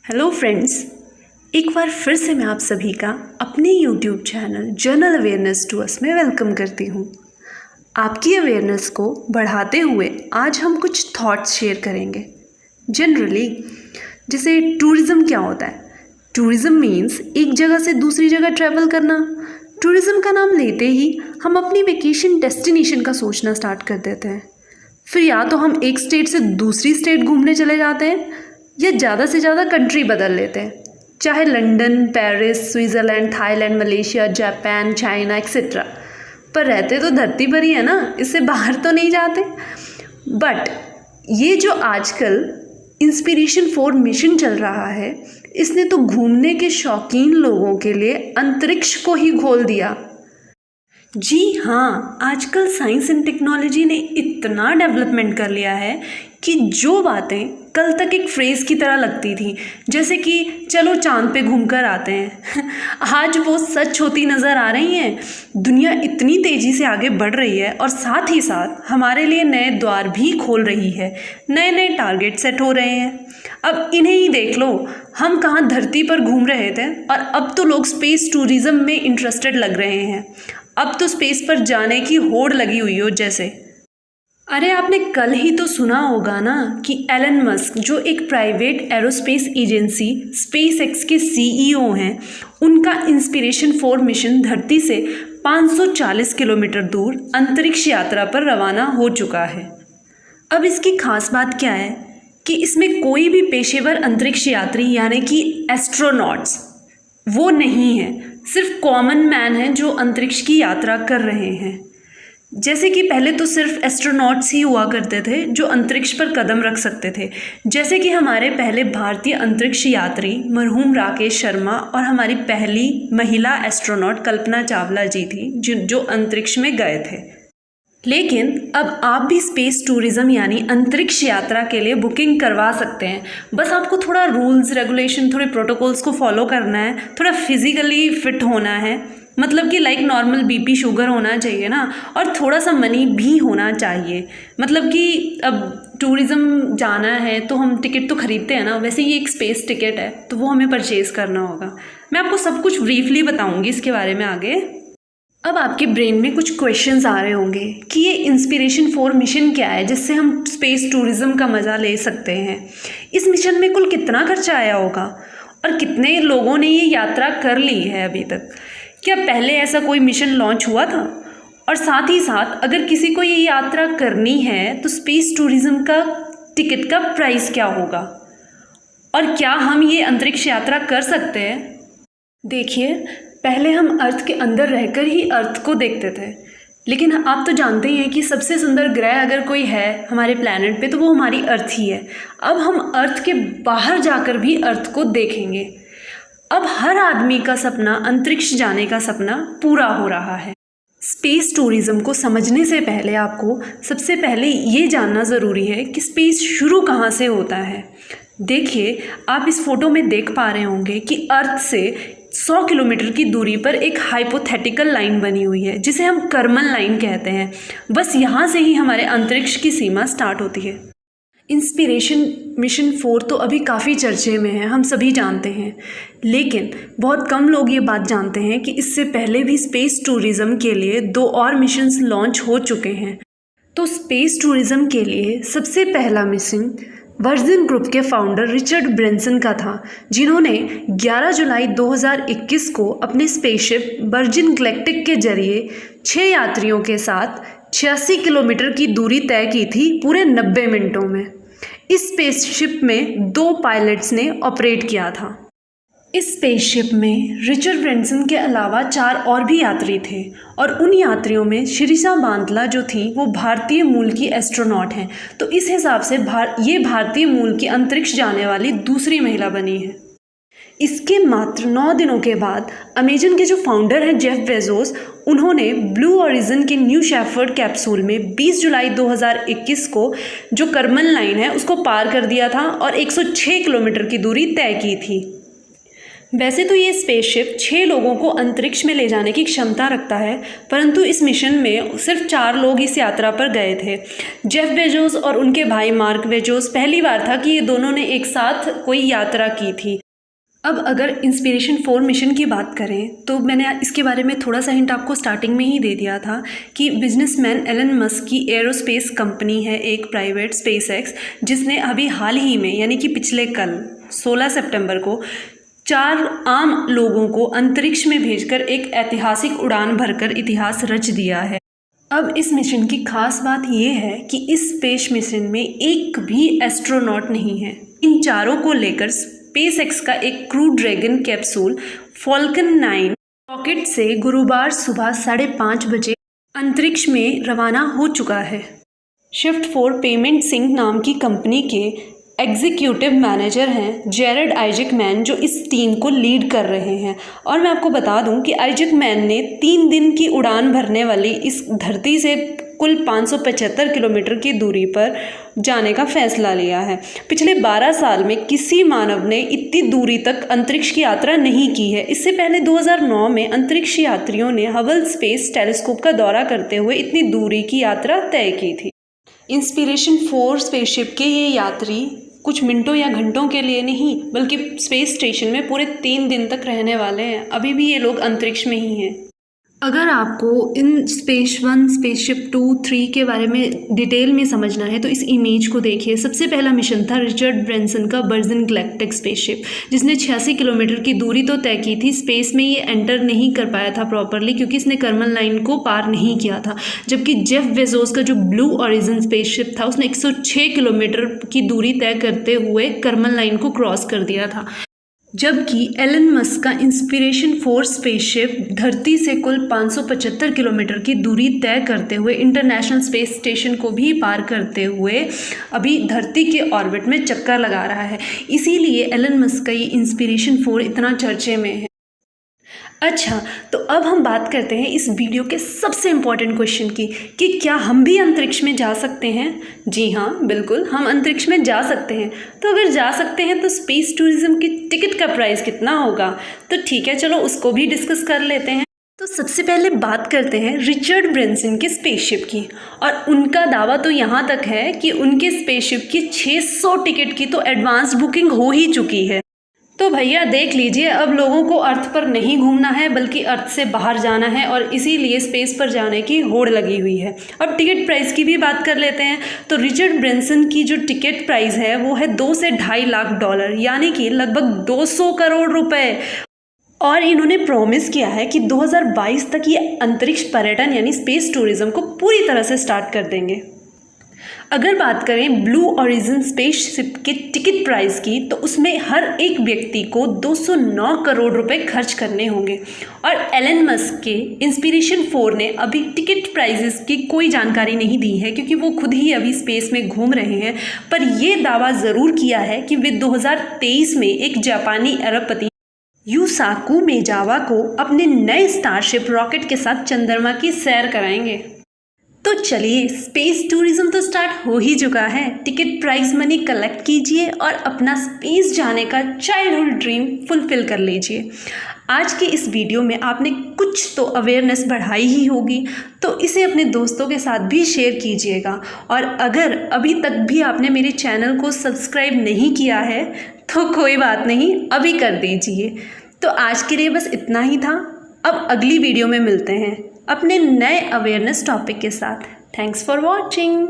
Hello friends, एक बार फिर से मैं आप सभी का अपने YouTube channel general awareness to us में वेलकम करती हूँ। आपकी अवेयरनेस को बढ़ाते हुए आज हम कुछ थॉट्स शेयर करेंगे। जनरली जैसे टूरिज़्म क्या होता है? टूरिज़्म मीन्स एक जगह से दूसरी जगह ट्रैवल करना। टूरिज़्म का नाम लेते ही हम अपनी वेकेशन डेस्टिनेशन का सोचना स्टार्ट कर देते हैं। फिर या तो हम एक स्टेट से दूसरी स्टेट घूमने चले जाते हैं या ज़्यादा से ज़्यादा कंट्री बदल लेते हैं, चाहे London, Paris, Switzerland, Thailand, Malaysia, Japan, China etcetera. पर रहते तो धरती पर ही है ना, इससे बाहर तो नहीं जाते। बट ये जो आजकल इंस्पिरेशन 4 मिशन चल रहा है, इसने तो घूमने के शौकीन लोगों के लिए अंतरिक्ष को ही खोल दिया। जी हाँ, आजकल साइंस एंड टेक्नोलॉजी ने इतना डेवलपमेंट कर लिया है कि जो बातें कल तक एक फ्रेज़ की तरह लगती थी, जैसे कि चलो चांद पे घूम कर आते हैं आज वो सच होती नज़र आ रही हैं। दुनिया इतनी तेज़ी से आगे बढ़ रही है और साथ ही साथ हमारे लिए नए द्वार भी खोल रही है, नए नए टारगेट सेट हो रहे हैं। अब इन्हें ही देख लो, हम कहाँ धरती पर घूम रहे थे और अब तो लोग स्पेस टूरिज़्म में इंटरेस्टेड लग रहे हैं। अब तो स्पेस पर जाने की होड़ लगी हुई हो जैसे। अरे आपने कल ही तो सुना होगा ना कि एलन मस्क, जो एक private aerospace agency space x के सीईओ हैं, उनका इंस्पिरेशन 4 मिशन धरती से 540 किलोमीटर दूर अंतरिक्ष यात्रा पर रवाना हो चुका है। अब इसकी खास बात क्या है कि इसमें कोई भी पेशेवर अंतरिक्ष यात्री यानी कि एस्ट्रोनॉट्स वो नहीं है, सिर्फ कॉमन मैन हैं जो अंतरिक्ष की यात्रा कर रहे हैं। जैसे कि पहले तो सिर्फ एस्ट्रोनॉट्स ही हुआ करते थे जो अंतरिक्ष पर कदम रख सकते थे, जैसे कि हमारे पहले भारतीय अंतरिक्ष यात्री मरहूम राकेश शर्मा और हमारी पहली महिला एस्ट्रोनॉट कल्पना चावला जी थी जो अंतरिक्ष में गए थे। लेकिन अब आप भी स्पेस टूरिज़्म यानी अंतरिक्ष यात्रा के लिए बुकिंग करवा सकते हैं। बस आपको थोड़ा रूल्स रेगुलेशन, थोड़े प्रोटोकॉल्स को फॉलो करना है, थोड़ा फिजिकली फिट होना है, मतलब कि लाइक नॉर्मल बीपी शुगर होना चाहिए ना, और थोड़ा सा मनी भी होना चाहिए। मतलब कि अब टूरिज़्म जाना है तो हम टिकट तो ख़रीदते हैं ना, वैसे ये एक स्पेस टिकट है तो वो हमें परचेज़ करना होगा। मैं आपको सब कुछ ब्रीफली बताऊँगी इसके बारे में आगे। अब आपके ब्रेन में कुछ क्वेश्चंस आ रहे होंगे कि ये इंस्पिरेशन 4 मिशन क्या है जिससे हम स्पेस टूरिज़्म का मज़ा ले सकते हैं। इस मिशन में कुल कितना खर्चा आया होगा और कितने लोगों ने ये यात्रा कर ली है अभी तक? क्या पहले ऐसा कोई मिशन लॉन्च हुआ था? और साथ ही साथ अगर किसी को ये यात्रा करनी है तो स्पेस टूरिज़्म का टिकट का प्राइस क्या होगा और क्या हम ये अंतरिक्ष यात्रा कर सकते हैं? देखिए, पहले हम अर्थ के अंदर रहकर ही अर्थ को देखते थे, लेकिन आप तो जानते ही हैं कि सबसे सुंदर ग्रह अगर कोई है हमारे प्लैनेट पे तो वो हमारी अर्थ ही है। अब हम अर्थ के बाहर जाकर भी अर्थ को देखेंगे। अब हर आदमी का सपना, अंतरिक्ष जाने का सपना पूरा हो रहा है। स्पेस टूरिज़्म को समझने से पहले आपको सबसे पहले ये जानना ज़रूरी है कि स्पेस शुरू कहाँ से होता है। देखिए, आप इस फोटो में देख पा रहे होंगे कि अर्थ से 100 किलोमीटर की दूरी पर एक हाइपोथेटिकल लाइन बनी हुई है जिसे हम कर्मन लाइन कहते हैं। बस यहाँ से ही हमारे अंतरिक्ष की सीमा स्टार्ट होती है। इंस्पिरेशन मिशन 4 तो अभी काफ़ी चर्चे में है, हम सभी जानते हैं, लेकिन बहुत कम लोग ये बात जानते हैं कि इससे पहले भी स्पेस टूरिज़्म के लिए 2 और मिशंस लॉन्च हो चुके हैं। तो स्पेस टूरिज़्म के लिए सबसे पहला मिशन वर्जिन ग्रुप के फाउंडर रिचर्ड ब्रेंसन का था, जिन्होंने 11 जुलाई 2021 को अपने स्पेसशिप वर्जिन गैलेक्टिक के जरिए 6 यात्रियों के साथ 86 किलोमीटर की दूरी तय की थी पूरे 90 मिनटों में। इस स्पेसशिप में 2 पायलट्स ने ऑपरेट किया था। इस स्पेसशिप में रिचर्ड ब्रेंसन के अलावा 4 और भी यात्री थे और उन यात्रियों में शिरीषा बांतला जो थी वो भारतीय मूल की एस्ट्रोनॉट हैं, तो इस हिसाब से ये भारतीय मूल की अंतरिक्ष जाने वाली दूसरी महिला बनी है। इसके मात्र 9 दिनों के बाद अमेजन के जो फाउंडर हैं जेफ बेजोस, उन्होंने ब्लू ओरिजिन के न्यू शेफर्ड कैप्सूल में 20 जुलाई 2021 को जो कर्मन लाइन है उसको पार कर दिया था और 106 किलोमीटर की दूरी तय की थी। वैसे तो ये स्पेसशिप 6 लोगों को अंतरिक्ष में ले जाने की क्षमता रखता है, परंतु इस मिशन में सिर्फ 4 लोग इस यात्रा पर गए थे। जेफ बेजोस और उनके भाई मार्क बेजोस, पहली बार था कि ये दोनों ने एक साथ कोई यात्रा की थी। अब अगर इंस्पिरेशन 4 मिशन की बात करें तो मैंने इसके बारे में थोड़ा सा हिंट आपको स्टार्टिंग में ही दे दिया था कि बिजनेसमैन एलन मस्क की एरोस्पेस कंपनी है एक प्राइवेट स्पेसएक्स, जिसने अभी हाल ही में यानी कि पिछले कल 16 सितंबर को 4 आम लोगों को अंतरिक्ष में भेजकर एक ऐतिहासिक उड़ान भरकर इतिहास रच दिया है। अब इस मिशन की खास बात यह है कि इस स्पेस मिशन में एक भी एस्ट्रोनॉट नहीं है। इन चारों को लेकर स्पेसएक्स का एक crew dragon capsule Falcon 9 rocket से गुरुवार सुबह 5:30 बजे अंतरिक्ष में रवाना हो चुका है। शिफ्ट 4 पेमेंट सिंह नाम की कंपनी के एग्जीक्यूटिव मैनेजर हैं जेरेड आइजक मैन, जो इस टीम को लीड कर रहे हैं। और मैं आपको बता दूं कि आइजक मैन ने 3 दिन की उड़ान भरने वाली इस धरती से कुल 575 किलोमीटर की दूरी पर जाने का फैसला लिया है। पिछले 12 साल में किसी मानव ने इतनी दूरी तक अंतरिक्ष की यात्रा नहीं की है। इससे पहले 2009 में अंतरिक्ष यात्रियों ने हबल स्पेस टेलीस्कोप का दौरा करते हुए इतनी दूरी की यात्रा तय की थी। इंस्पिरेशन 4 स्पेसशिप के ये यात्री कुछ मिनटों या घंटों के लिए नहीं बल्कि स्पेस स्टेशन में पूरे 3 दिन तक रहने वाले हैं। अभी भी ये लोग अंतरिक्ष में ही हैं। अगर आपको इन स्पेस 1, स्पेसशिप 2, 3 के बारे में डिटेल में समझना है तो इस इमेज को देखिए। सबसे पहला मिशन था रिचर्ड ब्रैंसन का वर्जिन गैलेक्टिक स्पेसशिप, जिसने 86 किलोमीटर की दूरी तो तय की थी। स्पेस में ये एंटर नहीं कर पाया था प्रॉपरली क्योंकि इसने कर्मल लाइन को पार नहीं किया था। जबकि जेफ बेजोस का जो ब्लू ओरिजिन स्पेसशिप था उसने 106 किलोमीटर की दूरी तय करते हुए कर्मल लाइन को क्रॉस कर दिया था। जबकि एलन मस्क का इंस्पिरेशन 4 स्पेसशिप धरती से कुल 575 किलोमीटर की दूरी तय करते हुए इंटरनेशनल स्पेस स्टेशन को भी पार करते हुए अभी धरती के ऑर्बिट में चक्कर लगा रहा है। इसीलिए एलन मस्क का ये इंस्पिरेशन 4 इतना चर्चे में है। अच्छा, तो अब हम बात करते हैं इस वीडियो के सबसे इम्पॉर्टेंट क्वेश्चन की कि क्या हम भी अंतरिक्ष में जा सकते हैं? जी हाँ, बिल्कुल हम अंतरिक्ष में जा सकते हैं। तो अगर जा सकते हैं तो स्पेस टूरिज्म की टिकट का प्राइस कितना होगा? तो ठीक है, चलो उसको भी डिस्कस कर लेते हैं। तो सबसे पहले बात करते हैं रिचर्ड ब्रैंसन के स्पेसशिप की। और उनका दावा तो यहाँ तक है कि उनके स्पेसशिप की 600 टिकट की तो एडवांस बुकिंग हो ही चुकी है। तो भैया देख लीजिए, अब लोगों को अर्थ पर नहीं घूमना है बल्कि अर्थ से बाहर जाना है और इसीलिए स्पेस पर जाने की होड़ लगी हुई है। अब टिकट प्राइस की भी बात कर लेते हैं। तो रिचर्ड ब्रैंसन की जो टिकट प्राइस है वो है $2 से $2.5 लाख, यानी कि लगभग 200 करोड़ रुपए। और इन्होंने प्रॉमिस किया है कि 2022 तक ये अंतरिक्ष पर्यटन यानी स्पेस टूरिज्म को पूरी तरह से स्टार्ट कर देंगे। अगर बात करें ब्लू ओरिजिन स्पेसशिप के टिकट प्राइस की तो उसमें हर एक व्यक्ति को 209 करोड़ रुपए खर्च करने होंगे। और एलन मस्क के इंस्पिरेशन 4 ने अभी टिकट प्राइसेस की कोई जानकारी नहीं दी है क्योंकि वो खुद ही अभी स्पेस में घूम रहे हैं, पर ये दावा ज़रूर किया है कि वे 2023 में एक जापानी अरबपति यूसाकू मेजावा को अपने नए स्टारशिप रॉकेट के साथ चंद्रमा की सैर कराएंगे। तो चलिए, स्पेस टूरिज्म तो स्टार्ट हो ही चुका है। टिकट प्राइस मनी कलेक्ट कीजिए और अपना स्पेस जाने का चाइल्डहुड ड्रीम फुलफिल कर लीजिए। आज के इस वीडियो में आपने कुछ तो अवेयरनेस बढ़ाई ही होगी, तो इसे अपने दोस्तों के साथ भी शेयर कीजिएगा। और अगर अभी तक भी आपने मेरे चैनल को सब्सक्राइब नहीं किया है तो कोई बात नहीं, अभी कर दीजिए। तो आज के लिए बस इतना ही था। अब अगली वीडियो में मिलते हैं अपने नए अवेयरनेस टॉपिक के साथ। Thanks for watching.